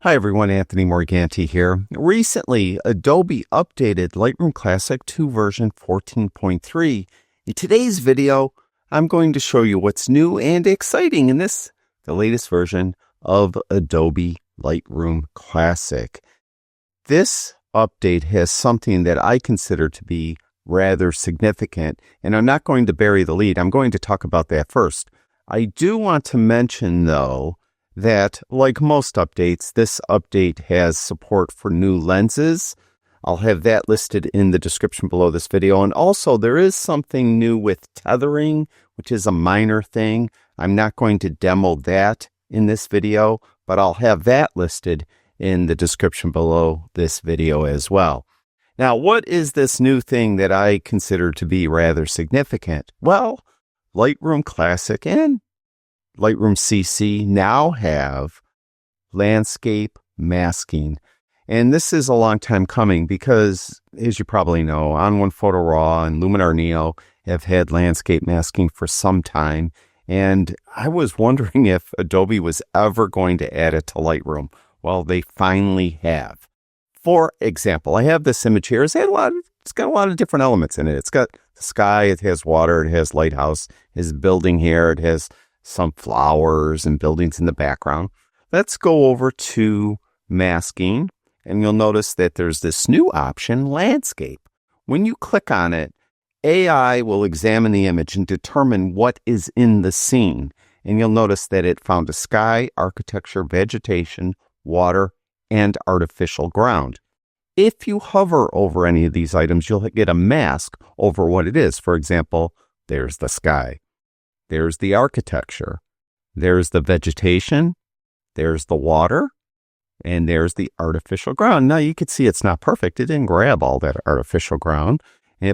Hi everyone, Anthony Morganti here. Recently, Adobe updated Lightroom Classic to version 14.3. In today's video, I'm going to show you what's new and exciting in the latest version of Adobe Lightroom Classic. This update has something that I consider to be rather significant, and I'm not going to bury the lead. I'm going to talk about that first. I do want to mention, though, that like most updates, this update has support for new lenses. I'll have that listed in the description below this video. And also there is something new with tethering, which is a minor thing. I'm not going to demo that in this video, but I'll have that listed in the description below this video as well. Now, what is this new thing that I consider to be rather significant? Well, Lightroom Classic and Lightroom CC now have landscape masking. And this is a long time coming because, as you probably know, On1 Photo Raw and Luminar Neo have had landscape masking for some time. And I was wondering if Adobe was ever going to add it to Lightroom. Well, they finally have. For example, I have this image here. It's got a lot of different elements in it. It's got the sky, it has water, it has lighthouse, it has building here, it has some flowers and buildings in the background. Let's go over to masking, and you'll notice that there's this new option, landscape. When you click on it, AI will examine the image and determine what is in the scene. And you'll notice that it found a sky, architecture, vegetation, water, and artificial ground. If you hover over any of these items, you'll get a mask over what it is. For example, there's the sky. There's the architecture, there's the vegetation, there's the water, and there's the artificial ground. Now you can see it's not perfect. It didn't grab all that artificial ground,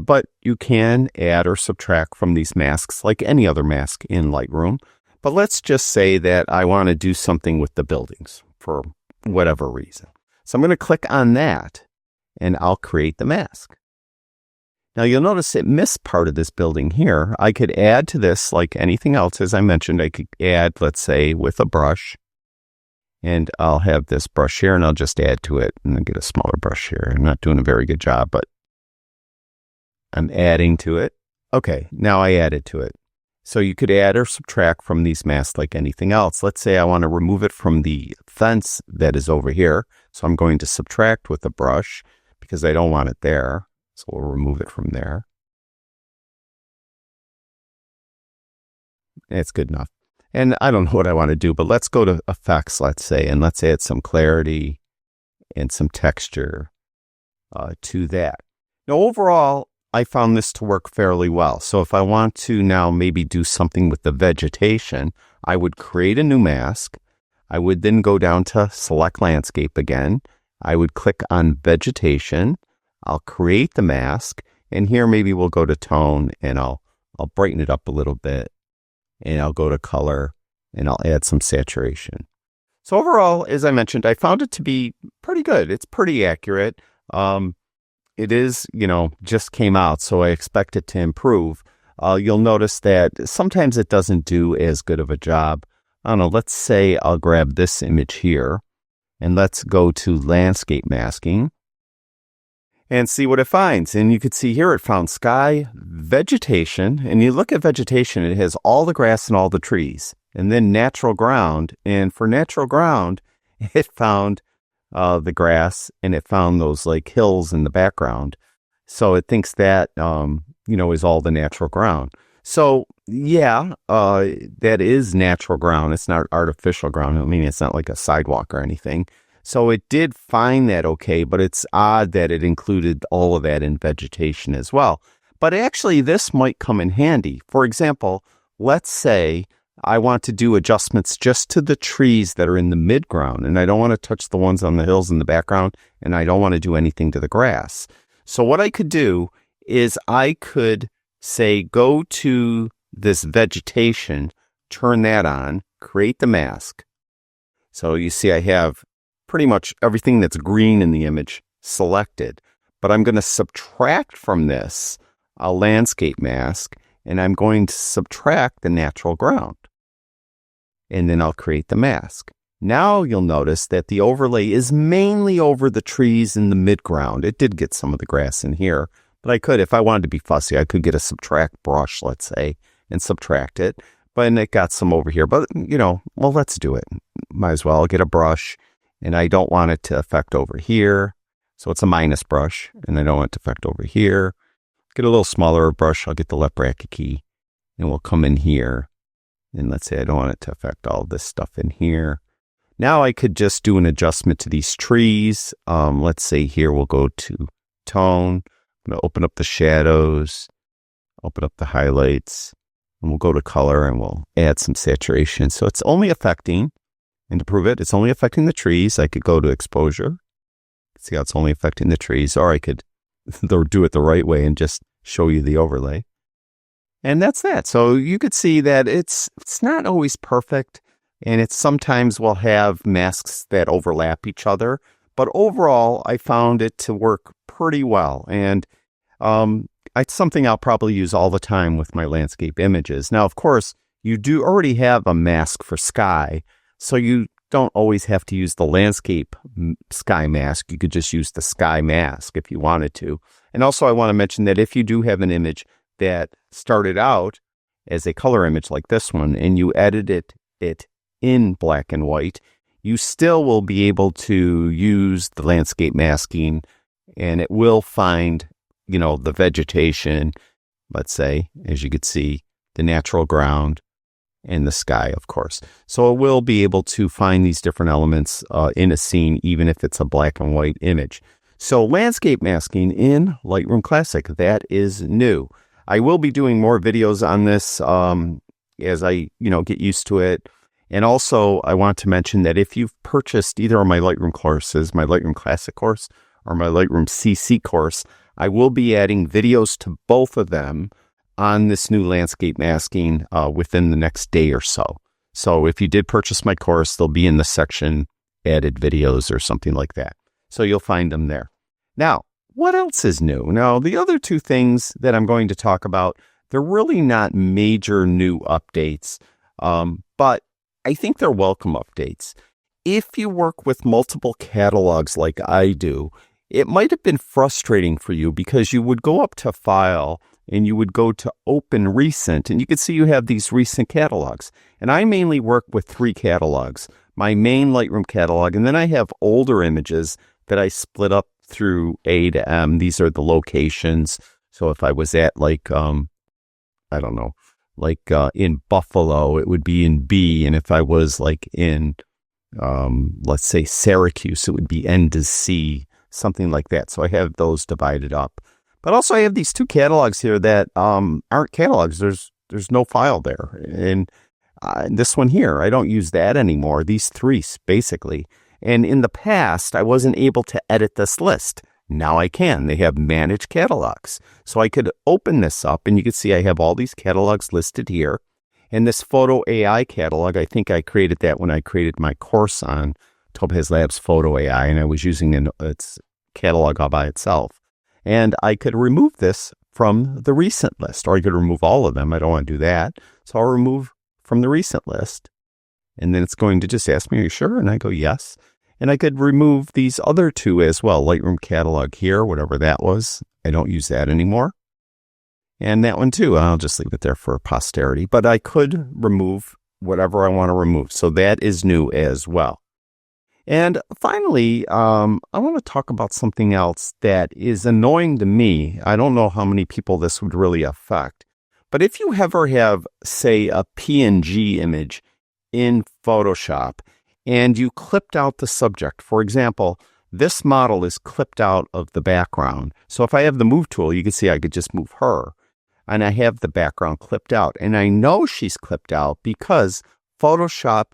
but you can add or subtract from these masks like any other mask in Lightroom. But let's just say that I want to do something with the buildings for whatever reason. So I'm going to click on that and I'll create the mask. Now you'll notice it missed part of this building here. I could add to this like anything else. As I mentioned, I could add, let's say, with a brush. And I'll have this brush here and I'll just add to it and then get a smaller brush here. I'm not doing a very good job, but I'm adding to it. Okay, now I added to it. So you could add or subtract from these masks like anything else. Let's say I want to remove it from the fence that is over here. So I'm going to subtract with a brush because I don't want it there. So we'll remove it from there. It's good enough. And I don't know what I want to do, but let's go to effects, let's say, and let's add some clarity and some texture to that. Now, overall, I found this to work fairly well. So if I want to now maybe do something with the vegetation, I would create a new mask. I would then go down to select landscape again. I would click on vegetation. I'll create the mask, and here maybe we'll go to tone, and I'll brighten it up a little bit, and I'll go to color, and I'll add some saturation. So overall, as I mentioned, I found it to be pretty good. It's pretty accurate. It is, just came out, so I expect it to improve. You'll notice that sometimes it doesn't do as good of a job. I don't know, let's say I'll grab this image here, and let's go to landscape masking. And see what it finds. And you can see here it found sky, vegetation, and you look at vegetation, it has all the grass and all the trees, and then natural ground. And for natural ground, it found the grass, and it found those like hills in the background. So it thinks that, is all the natural ground. So yeah, that is natural ground. It's not artificial ground. I mean, it's not like a sidewalk or anything. So it did find that okay, but it's odd that it included all of that in vegetation as well. But actually, this might come in handy. For example, let's say I want to do adjustments just to the trees that are in the midground, and I don't want to touch the ones on the hills in the background, and I don't want to do anything to the grass. So what I could do is I could say, go to this vegetation, turn that on, create the mask. So you see I have pretty much everything that's green in the image selected, but I'm going to subtract from this a landscape mask, and I'm going to subtract the natural ground. And then I'll create the mask. Now you'll notice that the overlay is mainly over the trees in the midground. It did get some of the grass in here, but I could, if I wanted to be fussy, I could get a subtract brush, let's say, and subtract it. But it got some over here. But, you know, well, let's do it. Might as well get a brush, and I don't want it to affect over here. So it's a minus brush, and I don't want it to affect over here. Get a little smaller brush. I'll get the left bracket key, and we'll come in here. And let's say I don't want it to affect all this stuff in here. Now I could just do an adjustment to these trees. Let's say here we'll go to tone. I'm going to open up the shadows, open up the highlights, and we'll go to color and we'll add some saturation. So it's only affecting, and to prove it, it's only affecting the trees. I could go to exposure. See how it's only affecting the trees, or I could do it the right way and just show you the overlay. And that's that. So you could see that it's not always perfect. And it sometimes will have masks that overlap each other. But overall, I found it to work pretty well. And it's something I'll probably use all the time with my landscape images. Now, of course, you do already have a mask for sky. So you don't always have to use the landscape sky mask. You could just use the sky mask if you wanted to. And also, I want to mention that if you do have an image that started out as a color image like this one, and you edited it in black and white, you still will be able to use the landscape masking, and it will find, you know, the vegetation, let's say, as you could see, the natural ground and the sky, of course. So it will be able to find these different elements in a scene, even if it's a black and white image. So landscape masking in Lightroom Classic, that is new. I will be doing more videos on this as I, get used to it. And also, I want to mention that if you've purchased either of my Lightroom courses, my Lightroom Classic course or my Lightroom CC course, I will be adding videos to both of them on this new landscape masking within the next day or so. So if you did purchase my course, they'll be in the section added videos or something like that. So you'll find them there. Now, what else is new? Now, the other two things that I'm going to talk about, they're really not major new updates, but I think they're welcome updates. If you work with multiple catalogs like I do, it might have been frustrating for you because you would go up to File and you would go to Open Recent, and you could see you have these recent catalogs. And I mainly work with 3 catalogs. My main Lightroom catalog, and then I have older images that I split up through A to M. These are the locations. So if I was at in Buffalo, it would be in B. And if I was in, let's say Syracuse, it would be N to C, something like that. So I have those divided up. But also I have these 2 catalogs here that aren't catalogs. There's no file there. And this one here, I don't use that anymore. These 3 basically. And in the past, I wasn't able to edit this list. Now I can. They have manage catalogs. So I could open this up and you can see I have all these catalogs listed here. And this Photo AI catalog, I think I created that when I created my course on Topaz Labs Photo AI, and I was using its catalog all by itself. And I could remove this from the recent list, or I could remove all of them. I don't want to do that. So I'll remove from the recent list. And then it's going to just ask me, are you sure? And I go, yes. And I could remove these other 2 as well. Lightroom catalog here, whatever that was. I don't use that anymore. And that one too, I'll just leave it there for posterity. But I could remove whatever I want to remove. So that is new as well. And finally, I want to talk about something else that is annoying to me. I don't know how many people this would really affect. But if you ever have, say, a PNG image in Photoshop, and you clipped out the subject. For example, this model is clipped out of the background. So if I have the move tool, you can see I could just move her. And I have the background clipped out. And I know she's clipped out because Photoshop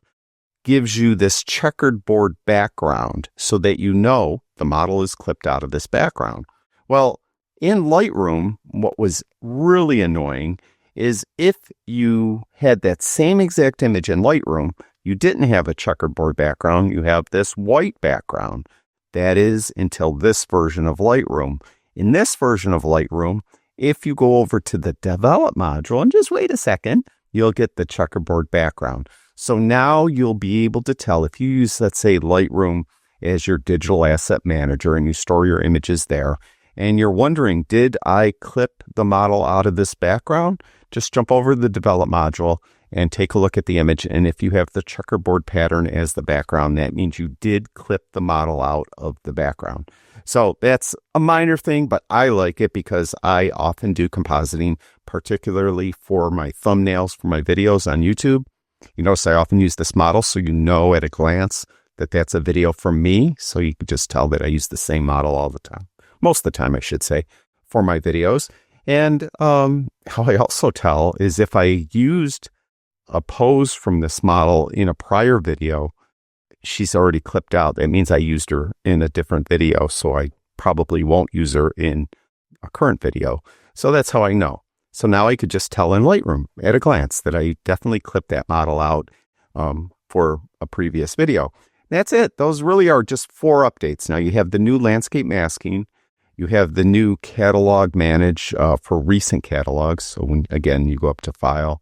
gives you this checkered board background so that you know the model is clipped out of this background. Well, in Lightroom, what was really annoying is if you had that same exact image in Lightroom, you didn't have a checkerboard background, you have this white background. That is until this version of Lightroom. In this version of Lightroom, if you go over to the Develop module, and just wait a second, you'll get the checkerboard background. So now you'll be able to tell if you use, let's say, Lightroom as your digital asset manager and you store your images there, and you're wondering, did I clip the model out of this background? Just jump over to the develop module and take a look at the image. And if you have the checkerboard pattern as the background, that means you did clip the model out of the background. So that's a minor thing, but I like it because I often do compositing, particularly for my thumbnails, for my videos on YouTube. You notice I often use this model, so you know at a glance that that's a video from me. So you can just tell that I use the same model all the time. Most of the time, I should say, for my videos. And how I also tell is if I used a pose from this model in a prior video, she's already clipped out. That means I used her in a different video, so I probably won't use her in a current video. So that's how I know. So now I could just tell in Lightroom at a glance that I definitely clipped that model out for a previous video. That's it. Those really are just 4 updates. Now you have the new landscape masking. You have the new catalog manage for recent catalogs. So when, again, you go up to File,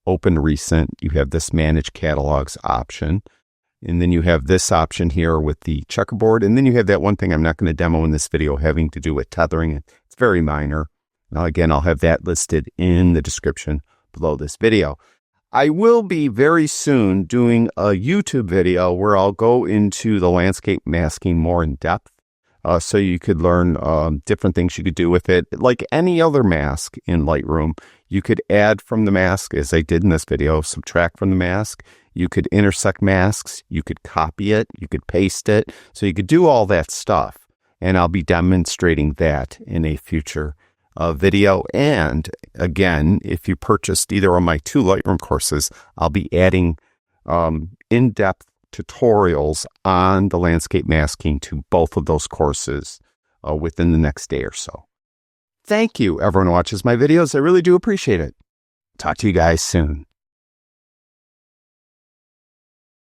Open Recent, you have this Manage Catalogs option. And then you have this option here with the checkerboard. And then you have that one thing I'm not going to demo in this video having to do with tethering. It's very minor. Now, again, I'll have that listed in the description below this video. I will be very soon doing a YouTube video where I'll go into the landscape masking more in depth. So you could learn different things you could do with it. Like any other mask in Lightroom, you could add from the mask, as I did in this video, subtract from the mask. You could intersect masks. You could copy it. You could paste it. So you could do all that stuff. And I'll be demonstrating that in a future video. And again, if you purchased either of my 2 Lightroom courses, I'll be adding in-depth tutorials on the landscape masking to both of those courses within the next day or so. Thank you, everyone who watches my videos. I really do appreciate it. Talk to you guys soon.